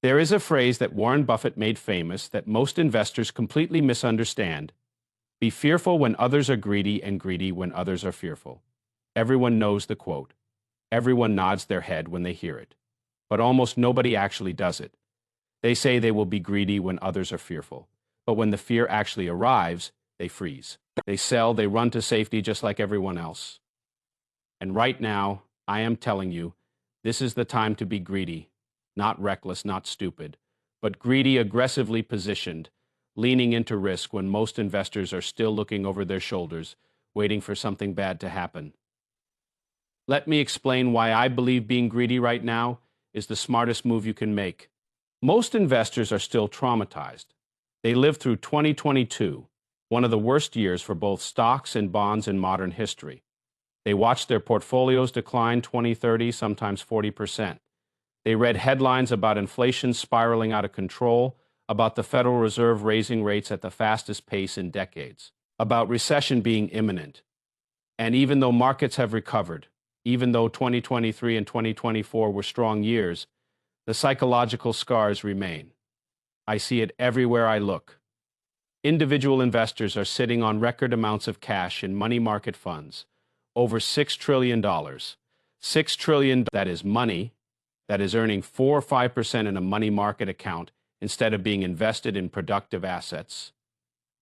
There is a phrase that Warren Buffett made famous that most investors completely misunderstand. Be fearful when others are greedy and greedy when others are fearful. Everyone knows the quote. Everyone nods their head when they hear it. But almost nobody actually does it. They say they will be greedy when others are fearful. But when the fear actually arrives, they freeze. They sell, they run to safety just like everyone else. And right now, I am telling you, this is the time to be greedy. Not reckless, not stupid, but greedy, aggressively positioned, leaning into risk when most investors are still looking over their shoulders, waiting for something bad to happen. Let me explain why I believe being greedy right now is the smartest move you can make. Most investors are still traumatized. They lived through 2022, one of the worst years for both stocks and bonds in modern history. They watched their portfolios decline 20, 30, sometimes 40%. They read headlines about inflation spiraling out of control, about the Federal Reserve raising rates at the fastest pace in decades, about recession being imminent. And even though markets have recovered, even though 2023 and 2024 were strong years, the psychological scars remain. I see it everywhere I look. Individual investors are sitting on record amounts of cash in money market funds, over $6 trillion. $6 trillion, that is money, that is earning 4 or 5% in a money market account instead of being invested in productive assets.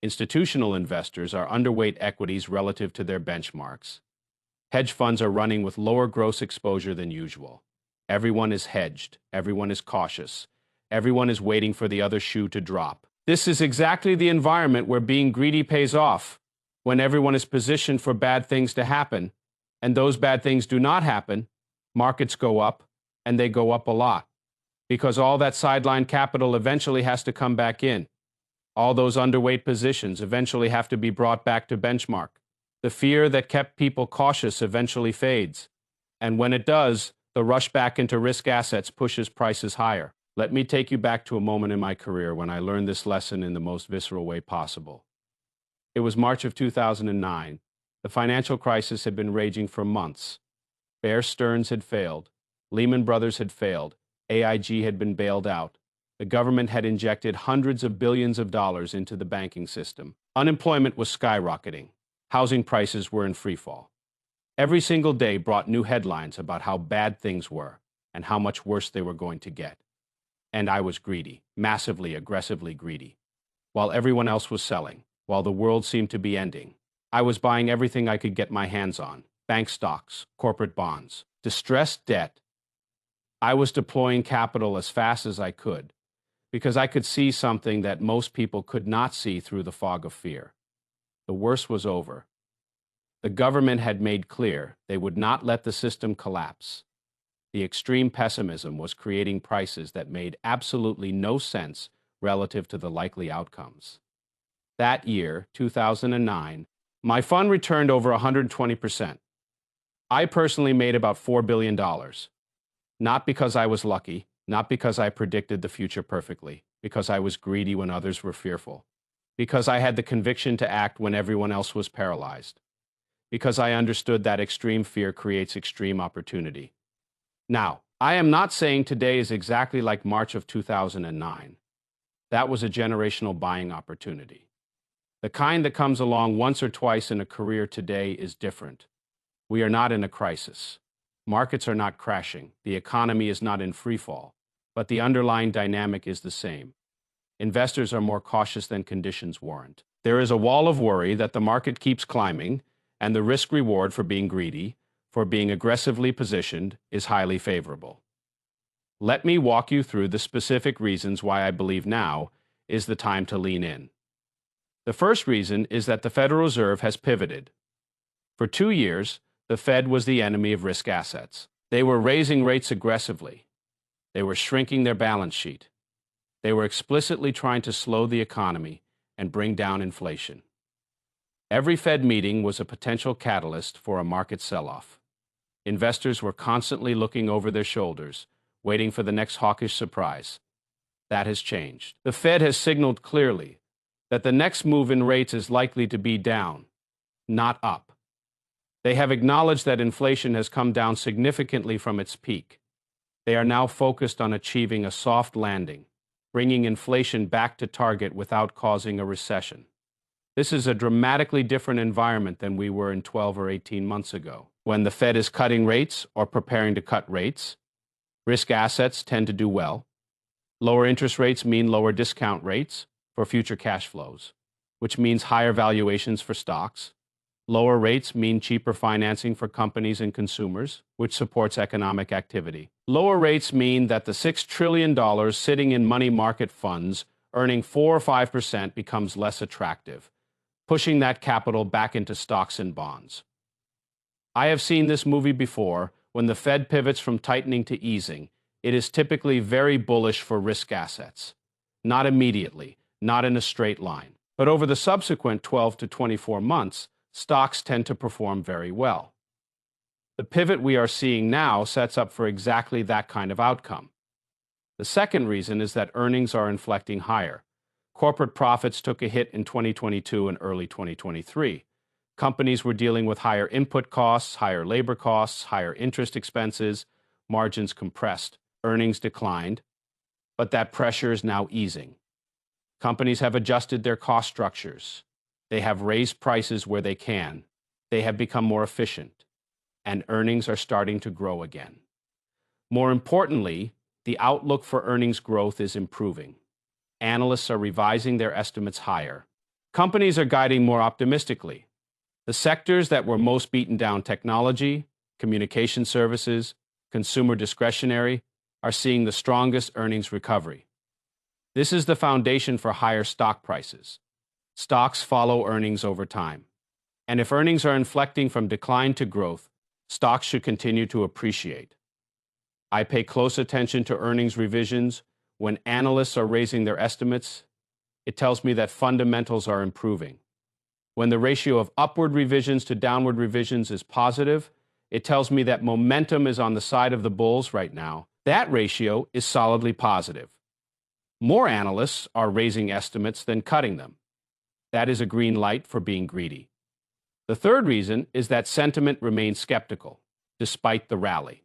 Institutional investors are underweight equities relative to their benchmarks. Hedge funds are running with lower gross exposure than usual. Everyone is hedged. Everyone is cautious. Everyone is waiting for the other shoe to drop. This is exactly the environment where being greedy pays off, when everyone is positioned for bad things to happen, and those bad things do not happen. Markets go up, and they go up a lot, because all that sideline capital eventually has to come back in. All those underweight positions eventually have to be brought back to benchmark. The fear that kept people cautious eventually fades, and when it does, the rush back into risk assets pushes prices higher. Let me take you back to a moment in my career when I learned this lesson in the most visceral way possible. It was March of 2009. The financial crisis had been raging for months. Bear Stearns had failed. Lehman Brothers had failed. AIG had been bailed out. The government had injected hundreds of billions of dollars into the banking system. Unemployment was skyrocketing. Housing prices were in freefall. Every single day brought new headlines about how bad things were and how much worse they were going to get. And I was greedy, massively, aggressively greedy. While everyone else was selling, while the world seemed to be ending, I was buying everything I could get my hands on: bank stocks, corporate bonds, distressed debt. I was deploying capital as fast as I could because I could see something that most people could not see through the fog of fear. The worst was over. The government had made clear they would not let the system collapse. The extreme pessimism was creating prices that made absolutely no sense relative to the likely outcomes. That year, 2009, my fund returned over 120%. I personally made about $4 billion. Not because I was lucky, not because I predicted the future perfectly, because I was greedy when others were fearful, because I had the conviction to act when everyone else was paralyzed, because I understood that extreme fear creates extreme opportunity. Now, I am not saying today is exactly like March of 2009. That was a generational buying opportunity. The kind that comes along once or twice in a career today is different. We are not in a crisis. Markets are not crashing. The economy is not in freefall, but the underlying dynamic is the same. Investors are more cautious than conditions warrant. There is a wall of worry that the market keeps climbing, and the risk-reward for being greedy, for being aggressively positioned, is highly favorable. Let me walk you through the specific reasons why I believe now is the time to lean in. The first reason is that the Federal Reserve has pivoted. For 2 years, the Fed was the enemy of risk assets. They were raising rates aggressively. They were shrinking their balance sheet. They were explicitly trying to slow the economy and bring down inflation. Every Fed meeting was a potential catalyst for a market sell-off. Investors were constantly looking over their shoulders, waiting for the next hawkish surprise. That has changed. The Fed has signaled clearly that the next move in rates is likely to be down, not up. They have acknowledged that inflation has come down significantly from its peak. They are now focused on achieving a soft landing, bringing inflation back to target without causing a recession. This is a dramatically different environment than we were in 12 or 18 months ago. When the Fed is cutting rates or preparing to cut rates, risk assets tend to do well. Lower interest rates mean lower discount rates for future cash flows, which means higher valuations for stocks. Lower rates mean cheaper financing for companies and consumers, which supports economic activity. Lower rates mean that the $6 trillion sitting in money market funds earning 4 or 5% becomes less attractive, pushing that capital back into stocks and bonds. I have seen this movie before. When the Fed pivots from tightening to easing, it is typically very bullish for risk assets. Not immediately, not in a straight line. But over the subsequent 12 to 24 months, stocks tend to perform very well. The pivot we are seeing now sets up for exactly that kind of outcome. The second reason is that earnings are inflecting higher. Corporate profits took a hit in 2022 and early 2023. Companies were dealing with higher input costs, higher labor costs, higher interest expenses, margins compressed, earnings declined, but that pressure is now easing. Companies have adjusted their cost structures. They have raised prices where they can. They have become more efficient, and earnings are starting to grow again. More importantly, the outlook for earnings growth is improving. Analysts are revising their estimates higher. Companies are guiding more optimistically. The sectors that were most beaten down, technology, communication services, consumer discretionary, are seeing the strongest earnings recovery. This is the foundation for higher stock prices. Stocks follow earnings over time. And if earnings are inflecting from decline to growth, stocks should continue to appreciate. I pay close attention to earnings revisions. When analysts are raising their estimates, it tells me that fundamentals are improving. When the ratio of upward revisions to downward revisions is positive, it tells me that momentum is on the side of the bulls right now. That ratio is solidly positive. More analysts are raising estimates than cutting them. That is a green light for being greedy. The third reason is that sentiment remains skeptical, despite the rally.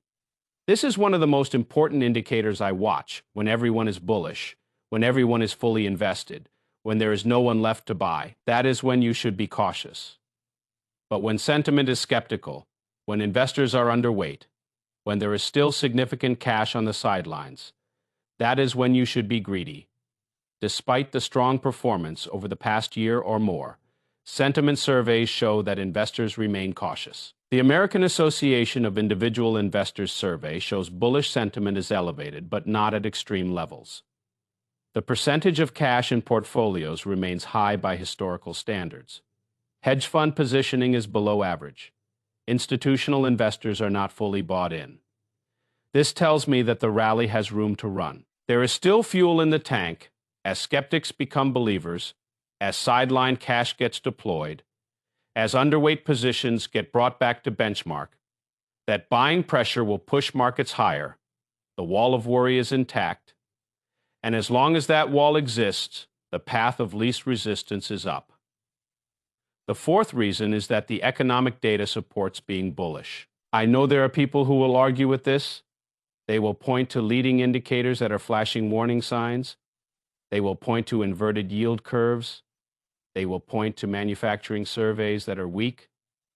This is one of the most important indicators I watch when everyone is bullish, when everyone is fully invested, when there is no one left to buy. That is when you should be cautious. But when sentiment is skeptical, when investors are underweight, when there is still significant cash on the sidelines, that is when you should be greedy. Despite the strong performance over the past year or more, sentiment surveys show that investors remain cautious. The American Association of Individual Investors survey shows bullish sentiment is elevated, but not at extreme levels. The percentage of cash in portfolios remains high by historical standards. Hedge fund positioning is below average. Institutional investors are not fully bought in. This tells me that the rally has room to run. There is still fuel in the tank as skeptics become believers, as sideline cash gets deployed, as underweight positions get brought back to benchmark. That buying pressure will push markets higher. The wall of worry is intact. And as long as that wall exists, the path of least resistance is up. The fourth reason is that the economic data supports being bullish. I know there are people who will argue with this. They will point to leading indicators that are flashing warning signs. They will point to inverted yield curves. They will point to manufacturing surveys that are weak.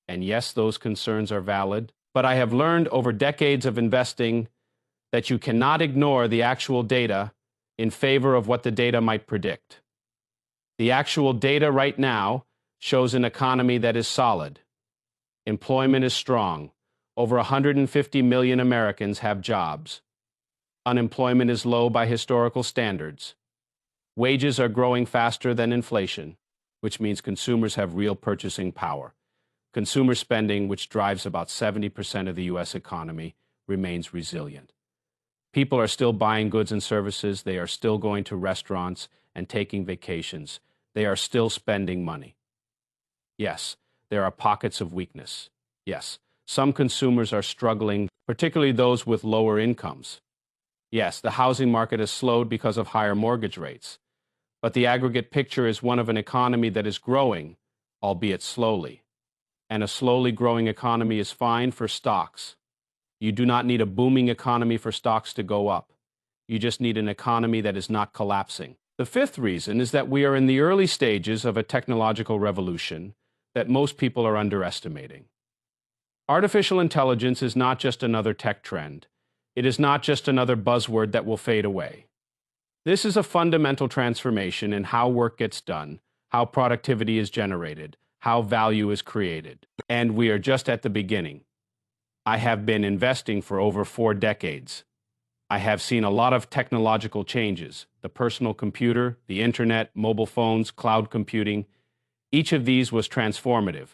And yes, those concerns are valid. But I have learned over decades of investing that you cannot ignore the actual data in favor of what the data might predict. The actual data right now shows an economy that is solid. Employment is strong. Over 150 million Americans have jobs. Unemployment is low by historical standards. Wages are growing faster than inflation, which means consumers have real purchasing power. Consumer spending, which drives about 70% of the U.S. economy, remains resilient. People are still buying goods and services. They are still going to restaurants and taking vacations. They are still spending money. Yes, there are pockets of weakness. Yes, some consumers are struggling, particularly those with lower incomes. Yes, the housing market has slowed because of higher mortgage rates. But the aggregate picture is one of an economy that is growing, albeit slowly. And a slowly growing economy is fine for stocks. You do not need a booming economy for stocks to go up. You just need an economy that is not collapsing. The fifth reason is that we are in the early stages of a technological revolution that most people are underestimating. Artificial intelligence is not just another tech trend. It is not just another buzzword that will fade away. This is a fundamental transformation in how work gets done, how productivity is generated, how value is created. And we are just at the beginning. I have been investing for over 4 decades. I have seen a lot of technological changes: the personal computer, the internet, mobile phones, cloud computing. Each of these was transformative.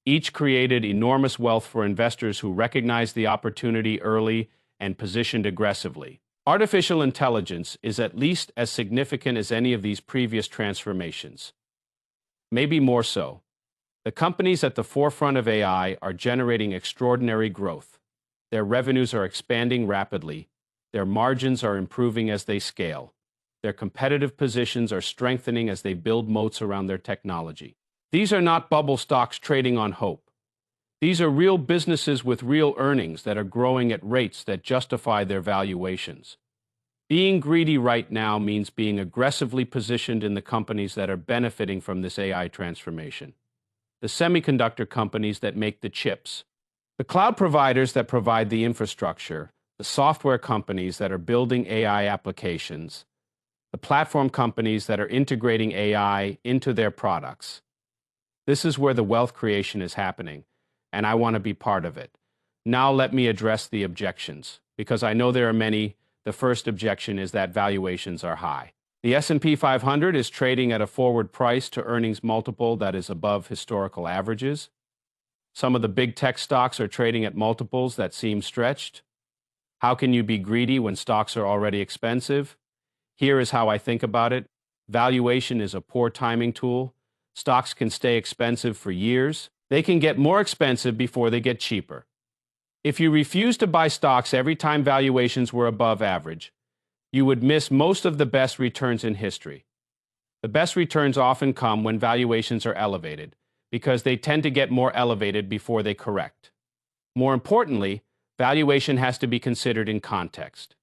Each created enormous wealth for investors who recognized the opportunity early and positioned aggressively. Artificial intelligence is at least as significant as any of these previous transformations. Maybe more so. The companies at the forefront of AI are generating extraordinary growth. Their revenues are expanding rapidly. Their margins are improving as they scale. Their competitive positions are strengthening as they build moats around their technology. These are not bubble stocks trading on hope. These are real businesses with real earnings that are growing at rates that justify their valuations. Being greedy right now means being aggressively positioned in the companies that are benefiting from this AI transformation. The semiconductor companies that make the chips, the cloud providers that provide the infrastructure, the software companies that are building AI applications, the platform companies that are integrating AI into their products. This is where the wealth creation is happening, and I want to be part of it. Now let me address the objections, because I know there are many. The first objection is that valuations are high. The S&P 500 is trading at a forward price to earnings multiple that is above historical averages. Some of the big tech stocks are trading at multiples that seem stretched. How can you be greedy when stocks are already expensive? Here is how I think about it. Valuation is a poor timing tool. Stocks can stay expensive for years. They can get more expensive before they get cheaper. If you refuse to buy stocks every time valuations were above average, you would miss most of the best returns in history. The best returns often come when valuations are elevated, because they tend to get more elevated before they correct. More importantly, valuation has to be considered in context.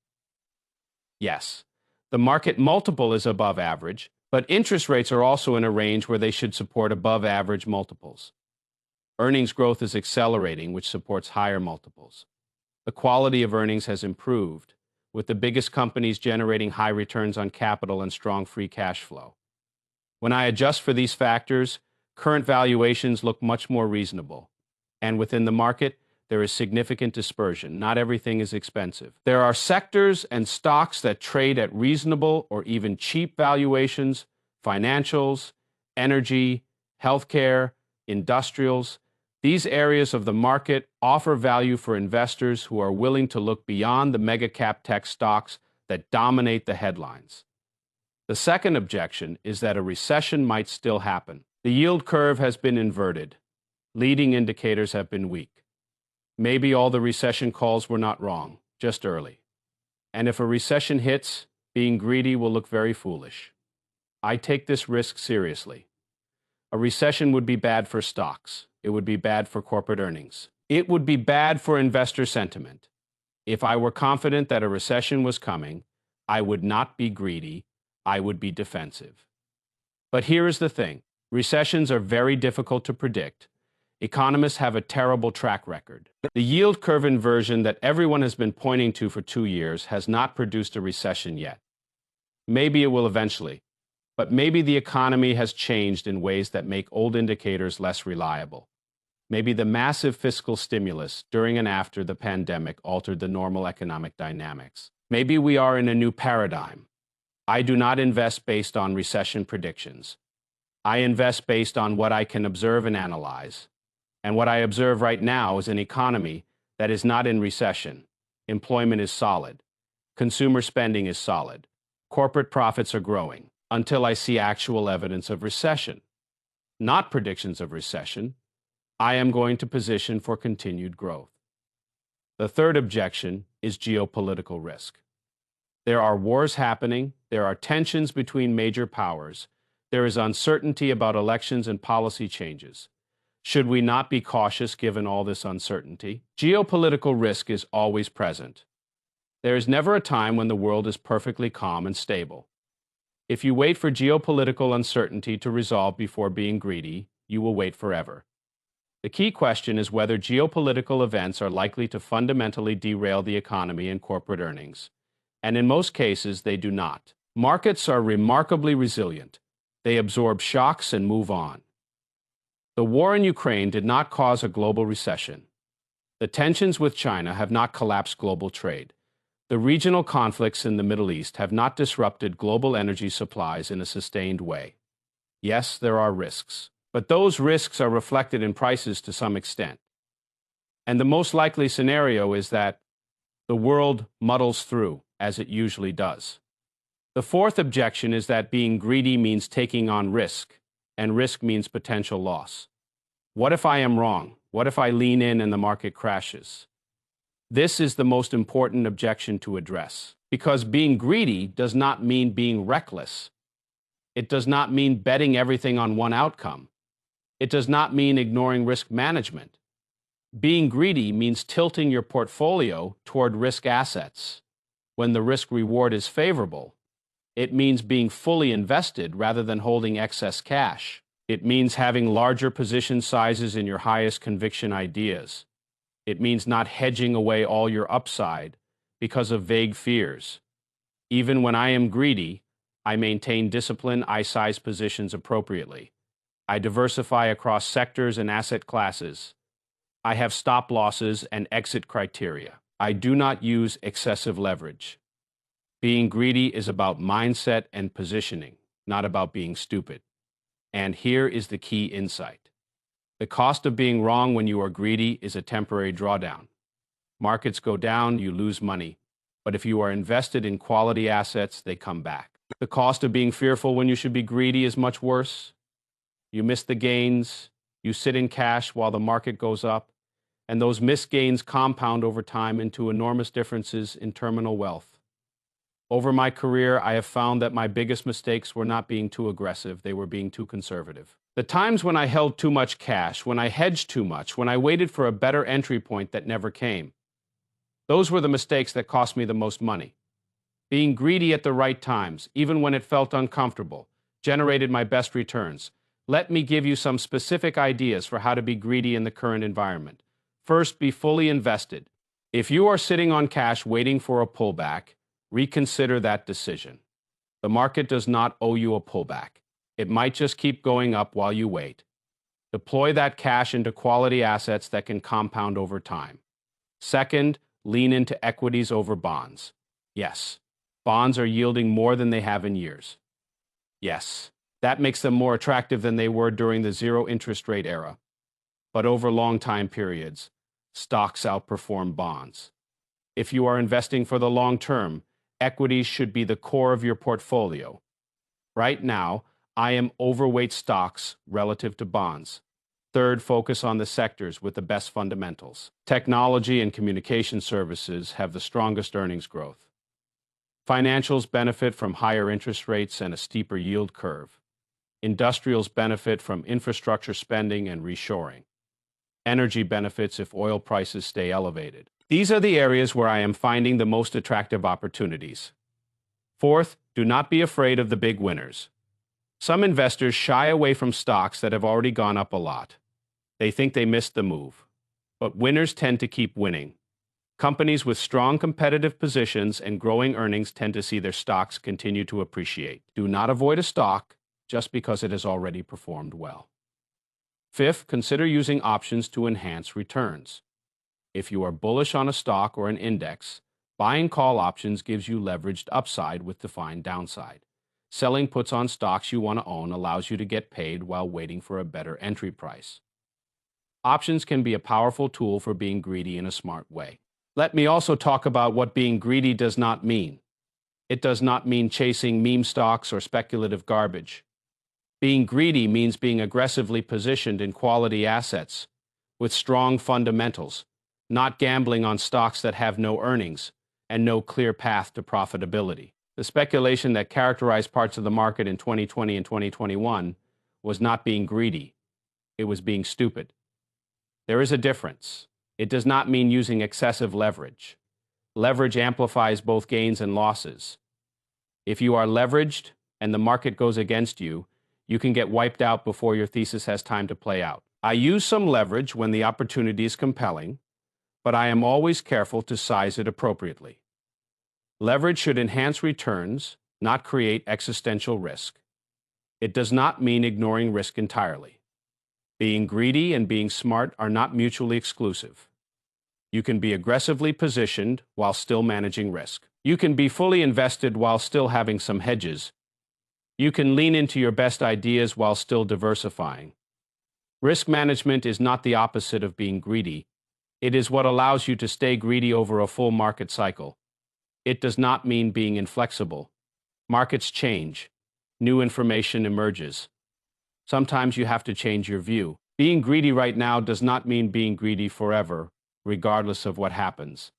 Yes, the market multiple is above average, but interest rates are also in a range where they should support above average multiples. Earnings growth is accelerating, which supports higher multiples. The quality of earnings has improved, with the biggest companies generating high returns on capital and strong free cash flow. When I adjust for these factors, current valuations look much more reasonable. And within the market, there is significant dispersion. Not everything is expensive. There are sectors and stocks that trade at reasonable or even cheap valuations: financials, energy, healthcare, industrials. These areas of the market offer value for investors who are willing to look beyond the mega-cap tech stocks that dominate the headlines. The second objection is that a recession might still happen. The yield curve has been inverted. Leading indicators have been weak. Maybe all the recession calls were not wrong, just early. And if a recession hits, being greedy will look very foolish. I take this risk seriously. A recession would be bad for stocks. It would be bad for corporate earnings. It would be bad for investor sentiment. If I were confident that a recession was coming, I would not be greedy. I would be defensive. But here is the thing. Recessions are very difficult to predict. Economists have a terrible track record. The yield curve inversion that everyone has been pointing to for 2 years has not produced a recession yet. Maybe it will eventually, but maybe the economy has changed in ways that make old indicators less reliable. Maybe the massive fiscal stimulus during and after the pandemic altered the normal economic dynamics. Maybe we are in a new paradigm. I do not invest based on recession predictions. I invest based on what I can observe and analyze. And what I observe right now is an economy that is not in recession. Employment is solid. Consumer spending is solid. Corporate profits are growing, until I see actual evidence of recession. Not predictions of recession. I am going to position for continued growth. The third objection is geopolitical risk. There are wars happening. There are tensions between major powers. There is uncertainty about elections and policy changes. Should we not be cautious given all this uncertainty? Geopolitical risk is always present. There is never a time when the world is perfectly calm and stable. If you wait for geopolitical uncertainty to resolve before being greedy, you will wait forever. The key question is whether geopolitical events are likely to fundamentally derail the economy and corporate earnings. And in most cases, they do not. Markets are remarkably resilient. They absorb shocks and move on. The war in Ukraine did not cause a global recession. The tensions with China have not collapsed global trade. The regional conflicts in the Middle East have not disrupted global energy supplies in a sustained way. Yes, there are risks, but those risks are reflected in prices to some extent. And the most likely scenario is that the world muddles through, as it usually does. The fourth objection is that being greedy means taking on risk, and risk means potential loss. What if I am wrong? What if I lean in and the market crashes? This is the most important objection to address, because being greedy does not mean being reckless. It does not mean betting everything on one outcome. It does not mean ignoring risk management. Being greedy means tilting your portfolio toward risk assets when the risk-reward is favorable. It means being fully invested rather than holding excess cash. It means having larger position sizes in your highest conviction ideas. It means not hedging away all your upside because of vague fears. Even when I am greedy, I maintain discipline. I size positions appropriately. I diversify across sectors and asset classes. I have stop losses and exit criteria. I do not use excessive leverage. Being greedy is about mindset and positioning, not about being stupid. And here is the key insight. The cost of being wrong when you are greedy is a temporary drawdown. Markets go down, you lose money. But if you are invested in quality assets, they come back. The cost of being fearful when you should be greedy is much worse. You miss the gains, you sit in cash while the market goes up, and those missed gains compound over time into enormous differences in terminal wealth. Over my career, I have found that my biggest mistakes were not being too aggressive, they were being too conservative. The times when I held too much cash, when I hedged too much, when I waited for a better entry point that never came, those were the mistakes that cost me the most money. Being greedy at the right times, even when it felt uncomfortable, generated my best returns. Let me give you some specific ideas for how to be greedy in the current environment. First, be fully invested. If you are sitting on cash waiting for a pullback, reconsider that decision. The market does not owe you a pullback. It might just keep going up while you wait. Deploy that cash into quality assets that can compound over time. Second, lean into equities over bonds. Yes, bonds are yielding more than they have in years. Yes, that makes them more attractive than they were during the zero interest rate era. But over long time periods, stocks outperform bonds. If you are investing for the long term, equities should be the core of your portfolio. Right now, I am overweight stocks relative to bonds. Third, focus on the sectors with the best fundamentals. Technology and communication services have the strongest earnings growth. Financials benefit from higher interest rates and a steeper yield curve. Industrials benefit from infrastructure spending and reshoring. Energy benefits if oil prices stay elevated. These are the areas where I am finding the most attractive opportunities. Fourth, do not be afraid of the big winners. Some investors shy away from stocks that have already gone up a lot. They think they missed the move. But winners tend to keep winning. Companies with strong competitive positions and growing earnings tend to see their stocks continue to appreciate. Do not avoid a stock just because it has already performed well. Fifth, consider using options to enhance returns. If you are bullish on a stock or an index, buying call options gives you leveraged upside with defined downside. Selling puts on stocks you want to own allows you to get paid while waiting for a better entry price. Options can be a powerful tool for being greedy in a smart way. Let me also talk about what being greedy does not mean. It does not mean chasing meme stocks or speculative garbage. Being greedy means being aggressively positioned in quality assets with strong fundamentals, not gambling on stocks that have no earnings and no clear path to profitability. The speculation that characterized parts of the market in 2020 and 2021 was not being greedy. It was being stupid. There is a difference. It does not mean using excessive leverage. Leverage amplifies both gains and losses. If you are leveraged and the market goes against you, you can get wiped out before your thesis has time to play out. I use some leverage when the opportunity is compelling, but I am always careful to size it appropriately. Leverage should enhance returns, not create existential risk. It does not mean ignoring risk entirely. Being greedy and being smart are not mutually exclusive. You can be aggressively positioned while still managing risk. You can be fully invested while still having some hedges. You can lean into your best ideas while still diversifying. Risk management is not the opposite of being greedy. It is what allows you to stay greedy over a full market cycle. It does not mean being inflexible. Markets change. New information emerges. Sometimes you have to change your view. Being greedy right now does not mean being greedy forever, regardless of what happens.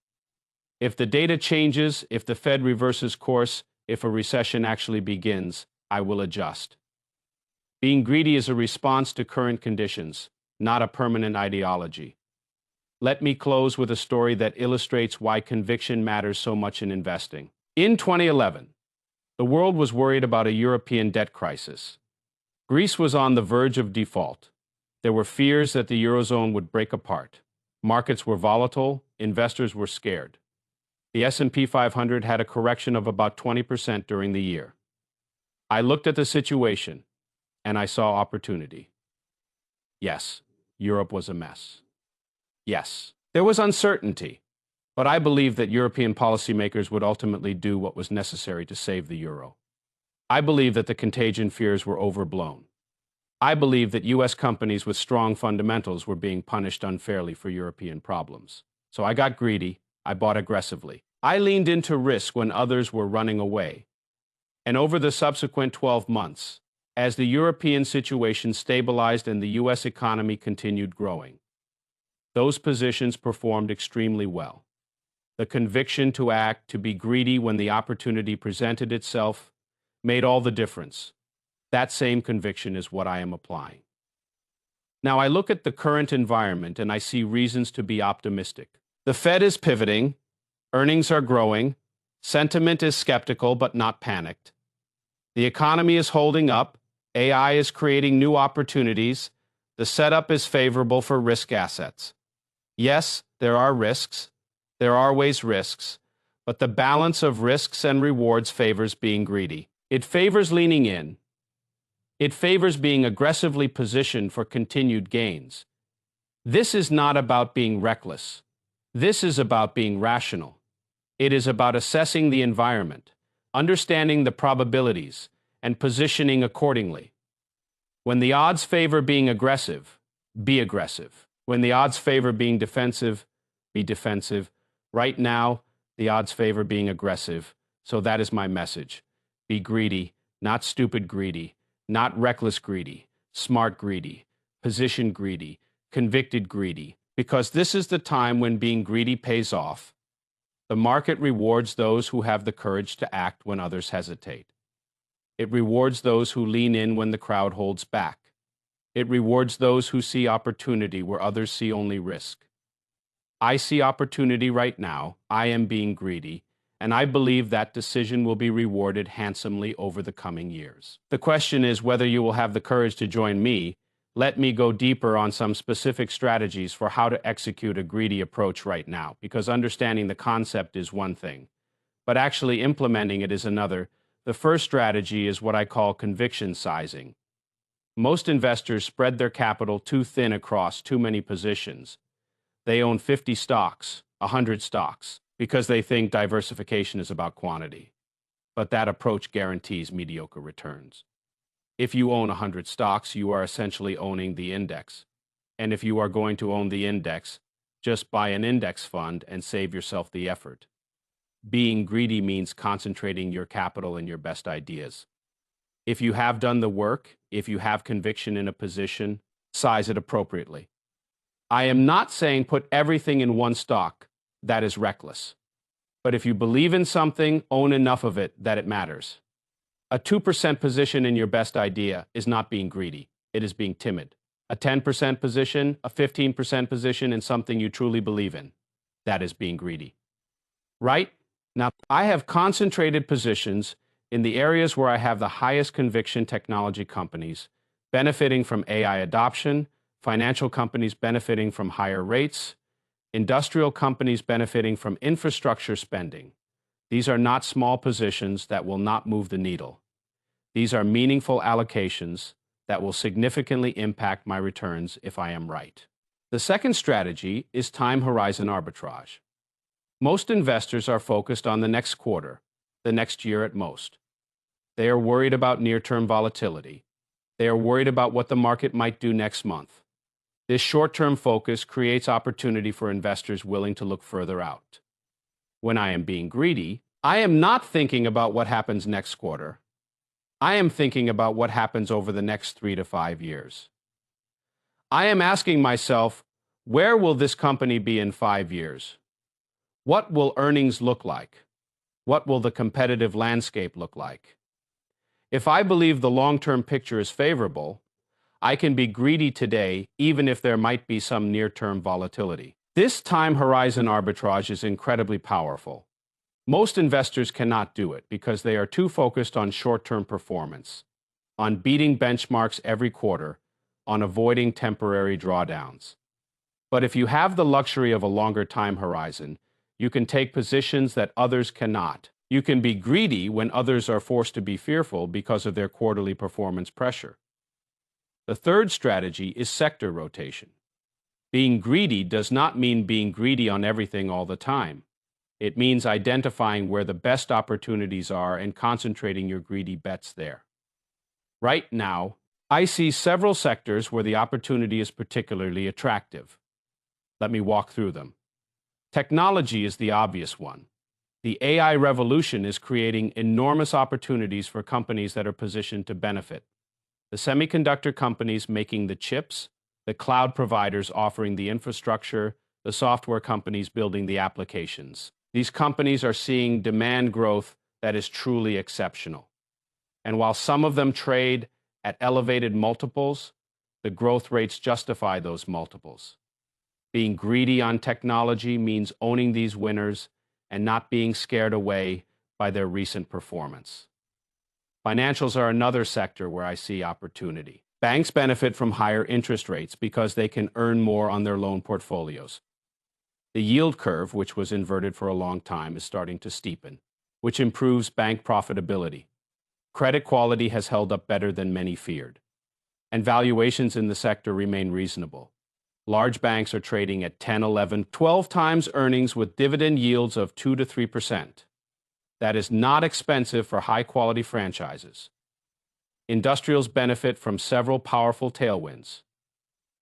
If the data changes, if the Fed reverses course, if a recession actually begins, I will adjust. Being greedy is a response to current conditions, not a permanent ideology. Let me close with a story that illustrates why conviction matters so much in investing. In 2011, the world was worried about a European debt crisis. Greece was on the verge of default. There were fears that the Eurozone would break apart. Markets were volatile, investors were scared. The S&P 500 had a correction of about 20% during the year. I looked at the situation, and I saw opportunity. Yes, Europe was a mess. Yes, there was uncertainty, but I believed that European policymakers would ultimately do what was necessary to save the euro. I believe that the contagion fears were overblown. I believe that U.S. companies with strong fundamentals were being punished unfairly for European problems. So I got greedy. I bought aggressively. I leaned into risk when others were running away. And over the subsequent 12 months, as the European situation stabilized and the U.S. economy continued growing, those positions performed extremely well. The conviction to act, to be greedy when the opportunity presented itself, made all the difference. That same conviction is what I am applying. Now, I look at the current environment and I see reasons to be optimistic. The Fed is pivoting, earnings are growing, sentiment is skeptical but not panicked. The economy is holding up, AI is creating new opportunities, the setup is favorable for risk assets. Yes, there are risks. There are always risks, but the balance of risks and rewards favors being greedy. It favors leaning in. It favors being aggressively positioned for continued gains. This is not about being reckless. This is about being rational. It is about assessing the environment, understanding the probabilities, and positioning accordingly. When the odds favor being aggressive, be aggressive. When the odds favor being defensive, be defensive. Right now, the odds favor being aggressive, so that is my message. Be greedy, not stupid greedy, not reckless greedy, smart greedy, position greedy, convicted greedy, because this is the time when being greedy pays off. The market rewards those who have the courage to act when others hesitate. It rewards those who lean in when the crowd holds back. It rewards those who see opportunity where others see only risk. I see opportunity right now. I am being greedy, and I believe that decision will be rewarded handsomely over the coming years. The question is whether you will have the courage to join me. Let me go deeper on some specific strategies for how to execute a greedy approach right now, because understanding the concept is one thing, but actually implementing it is another. The first strategy is what I call conviction sizing. Most investors spread their capital too thin across too many positions. They own 50 stocks, 100 stocks, because they think diversification is about quantity. But that approach guarantees mediocre returns. If you own 100 stocks, you are essentially owning the index. And if you are going to own the index, just buy an index fund and save yourself the effort. Being greedy means concentrating your capital in your best ideas. If you have done the work, if you have conviction in a position, size it appropriately. I am not saying put everything in one stock. That is reckless. But if you believe in something, own enough of it that it matters. A 2% position in your best idea is not being greedy. It is being timid. A 10% position, a 15% position in something you truly believe in. That is being greedy. Right? Now, I have concentrated positions in the areas where I have the highest conviction technology companies benefiting from AI adoption, financial companies benefiting from higher rates, industrial companies benefiting from infrastructure spending. These are not small positions that will not move the needle. These are meaningful allocations that will significantly impact my returns if I am right. The second strategy is time horizon arbitrage. Most investors are focused on the next quarter, the next year at most. They are worried about near-term volatility. They are worried about what the market might do next month. This short-term focus creates opportunity for investors willing to look further out. When I am being greedy, I am not thinking about what happens next quarter. I am thinking about what happens over the next 3 to 5 years. I am asking myself, where will this company be in 5 years? What will earnings look like? What will the competitive landscape look like? If I believe the long-term picture is favorable, I can be greedy today even if there might be some near-term volatility. This time horizon arbitrage is incredibly powerful. Most investors cannot do it because they are too focused on short-term performance, on beating benchmarks every quarter, on avoiding temporary drawdowns. But if you have the luxury of a longer time horizon, you can take positions that others cannot. You can be greedy when others are forced to be fearful because of their quarterly performance pressure. The third strategy is sector rotation. Being greedy does not mean being greedy on everything all the time. It means identifying where the best opportunities are and concentrating your greedy bets there. Right now, I see several sectors where the opportunity is particularly attractive. Let me walk through them. Technology is the obvious one. The AI revolution is creating enormous opportunities for companies that are positioned to benefit. The semiconductor companies making the chips, the cloud providers offering the infrastructure, the software companies building the applications. These companies are seeing demand growth that is truly exceptional. And while some of them trade at elevated multiples, the growth rates justify those multiples. Being greedy on technology means owning these winners and not being scared away by their recent performance. Financials are another sector where I see opportunity. Banks benefit from higher interest rates because they can earn more on their loan portfolios. The yield curve, which was inverted for a long time, is starting to steepen, which improves bank profitability. Credit quality has held up better than many feared, and valuations in the sector remain reasonable. Large banks are trading at 10, 11, 12 times earnings with dividend yields of 2 to 3%. That is not expensive for high-quality franchises. Industrials benefit from several powerful tailwinds.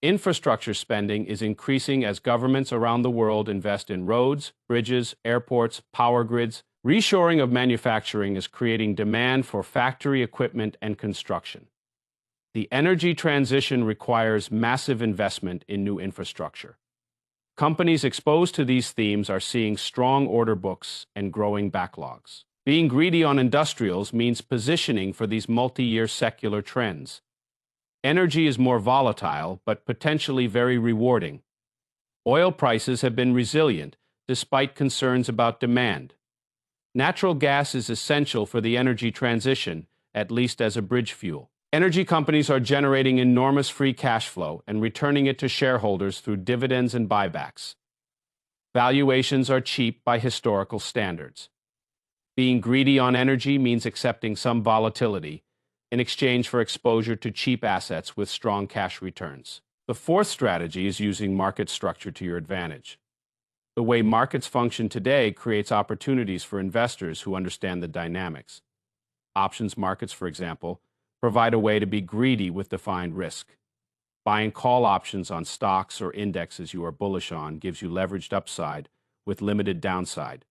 Infrastructure spending is increasing as governments around the world invest in roads, bridges, airports, power grids. Reshoring of manufacturing is creating demand for factory equipment and construction. The energy transition requires massive investment in new infrastructure. Companies exposed to these themes are seeing strong order books and growing backlogs. Being greedy on industrials means positioning for these multi-year secular trends. Energy is more volatile, but potentially very rewarding. Oil prices have been resilient, despite concerns about demand. Natural gas is essential for the energy transition, at least as a bridge fuel. Energy companies are generating enormous free cash flow and returning it to shareholders through dividends and buybacks. Valuations are cheap by historical standards. Being greedy on energy means accepting some volatility in exchange for exposure to cheap assets with strong cash returns. The fourth strategy is using market structure to your advantage. The way markets function today creates opportunities for investors who understand the dynamics. Options markets, for example, provide a way to be greedy with defined risk. Buying call options on stocks or indexes you are bullish on gives you leveraged upside with limited downside.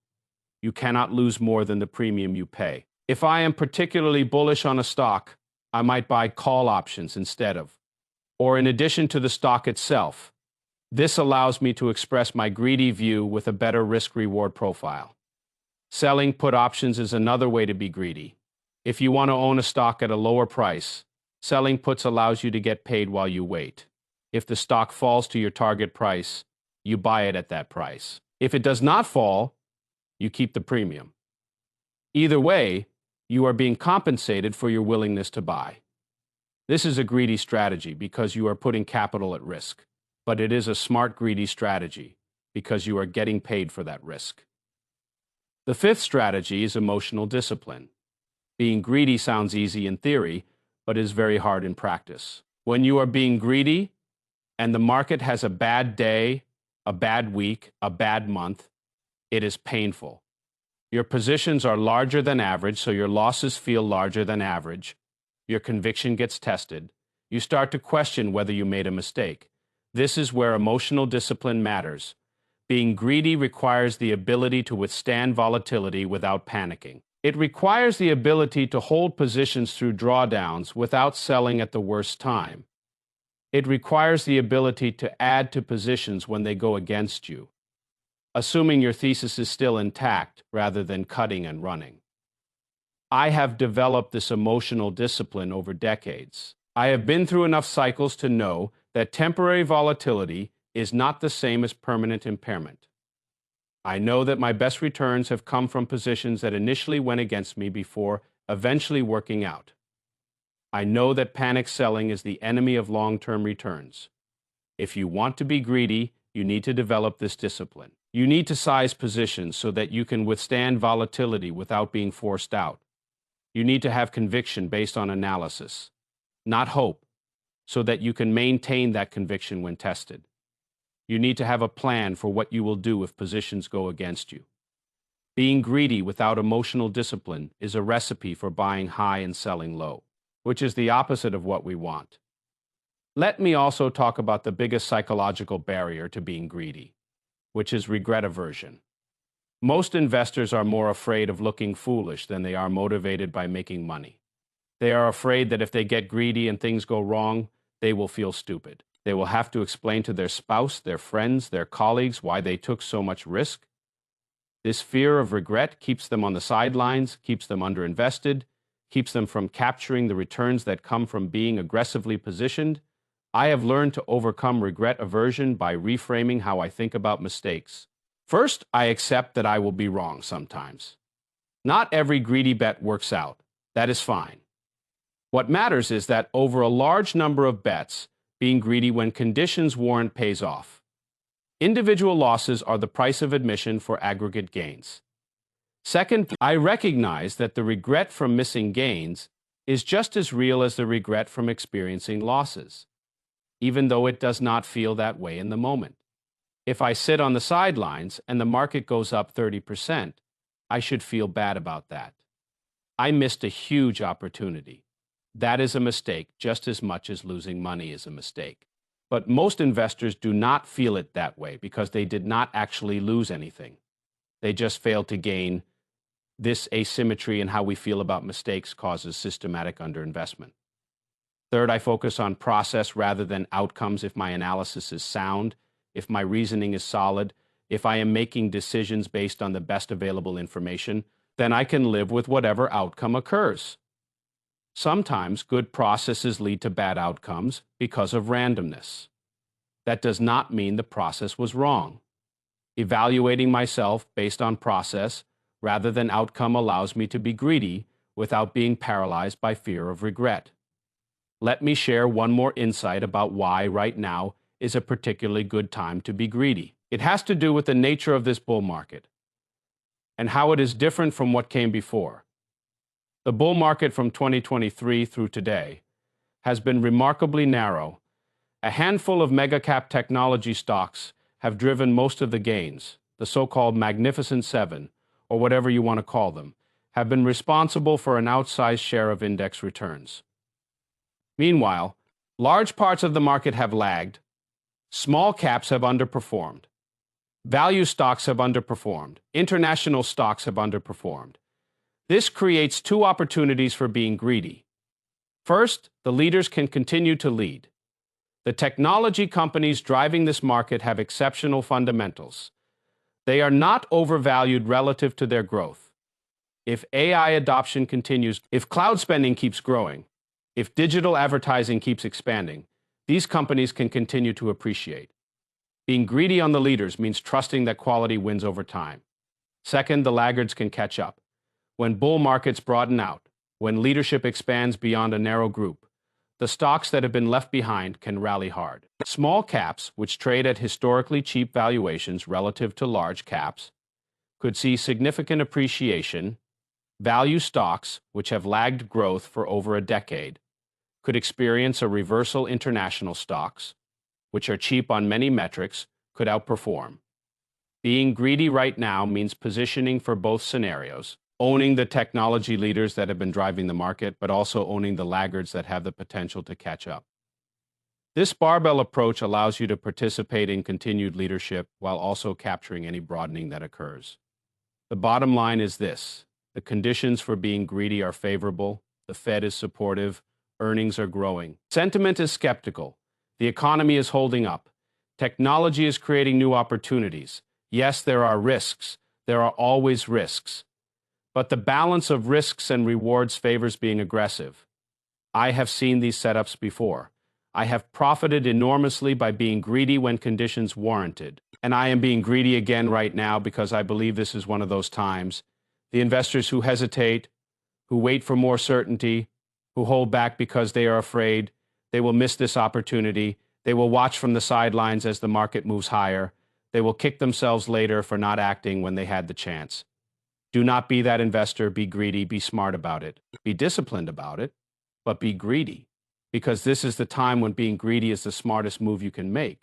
You cannot lose more than the premium you pay. If I am particularly bullish on a stock, I might buy call options instead of, or in addition to the stock itself. This allows me to express my greedy view with a better risk-reward profile. Selling put options is another way to be greedy. If you want to own a stock at a lower price, selling puts allows you to get paid while you wait. If the stock falls to your target price, you buy it at that price. If it does not fall, you keep the premium. Either way, you are being compensated for your willingness to buy. This is a greedy strategy because you are putting capital at risk, but it is a smart greedy strategy because you are getting paid for that risk. The fifth strategy is emotional discipline. Being greedy sounds easy in theory, but is very hard in practice. When you are being greedy and the market has a bad day, a bad week, a bad month, it is painful. Your positions are larger than average, so your losses feel larger than average. Your conviction gets tested. You start to question whether you made a mistake. This is where emotional discipline matters. Being greedy requires the ability to withstand volatility without panicking. It requires the ability to hold positions through drawdowns without selling at the worst time. It requires the ability to add to positions when they go against you, assuming your thesis is still intact rather than cutting and running. I have developed this emotional discipline over decades. I have been through enough cycles to know that temporary volatility is not the same as permanent impairment. I know that my best returns have come from positions that initially went against me before eventually working out. I know that panic selling is the enemy of long-term returns. If you want to be greedy, you need to develop this discipline. You need to size positions so that you can withstand volatility without being forced out. You need to have conviction based on analysis, not hope, so that you can maintain that conviction when tested. You need to have a plan for what you will do if positions go against you. Being greedy without emotional discipline is a recipe for buying high and selling low, which is the opposite of what we want. Let me also talk about the biggest psychological barrier to being greedy, which is regret aversion. Most investors are more afraid of looking foolish than they are motivated by making money. They are afraid that if they get greedy and things go wrong, they will feel stupid. They will have to explain to their spouse, their friends, their colleagues why they took so much risk. This fear of regret keeps them on the sidelines, keeps them underinvested, keeps them from capturing the returns that come from being aggressively positioned. I have learned to overcome regret aversion by reframing how I think about mistakes. First, I accept that I will be wrong sometimes. Not every greedy bet works out. That is fine. What matters is that over a large number of bets, being greedy when conditions warrant pays off. Individual losses are the price of admission for aggregate gains. Second, I recognize that the regret from missing gains is just as real as the regret from experiencing losses, even though it does not feel that way in the moment. If I sit on the sidelines and the market goes up 30%, I should feel bad about that. I missed a huge opportunity. That is a mistake just as much as losing money is a mistake. But most investors do not feel it that way because they did not actually lose anything. They just failed to gain. This asymmetry in how we feel about mistakes causes systematic underinvestment. Third, I focus on process rather than outcomes. If my analysis is sound, if my reasoning is solid, if I am making decisions based on the best available information, then I can live with whatever outcome occurs. Sometimes good processes lead to bad outcomes because of randomness. That does not mean the process was wrong. Evaluating myself based on process rather than outcome allows me to be greedy without being paralyzed by fear of regret. Let me share one more insight about why right now is a particularly good time to be greedy. It has to do with the nature of this bull market and how it is different from what came before. The bull market from 2023 through today has been remarkably narrow. A handful of mega-cap technology stocks have driven most of the gains. The so-called Magnificent Seven, or whatever you want to call them, have been responsible for an outsized share of index returns. Meanwhile, large parts of the market have lagged. Small caps have underperformed. Value stocks have underperformed. International stocks have underperformed. This creates two opportunities for being greedy. First, the leaders can continue to lead. The technology companies driving this market have exceptional fundamentals. They are not overvalued relative to their growth. If AI adoption continues, if cloud spending keeps growing, if digital advertising keeps expanding, these companies can continue to appreciate. Being greedy on the leaders means trusting that quality wins over time. Second, the laggards can catch up. When bull markets broaden out, when leadership expands beyond a narrow group, the stocks that have been left behind can rally hard. Small caps, which trade at historically cheap valuations relative to large caps, could see significant appreciation. Value stocks, which have lagged growth for over a decade, could experience a reversal. International stocks, which are cheap on many metrics, could outperform. Being greedy right now means positioning for both scenarios, owning the technology leaders that have been driving the market, but also owning the laggards that have the potential to catch up. This barbell approach allows you to participate in continued leadership while also capturing any broadening that occurs. The bottom line is this: the conditions for being greedy are favorable, the Fed is supportive, earnings are growing. Sentiment is skeptical, the economy is holding up, technology is creating new opportunities. Yes, there are risks, there are always risks, but the balance of risks and rewards favors being aggressive. I have seen these setups before. I have profited enormously by being greedy when conditions warranted. And I am being greedy again right now because I believe this is one of those times. The investors who hesitate, who wait for more certainty, who hold back because they are afraid, they will miss this opportunity. They will watch from the sidelines as the market moves higher. They will kick themselves later for not acting when they had the chance. Do not be that investor. Be greedy. Be smart about it. Be disciplined about it, but be greedy, because this is the time when being greedy is the smartest move you can make.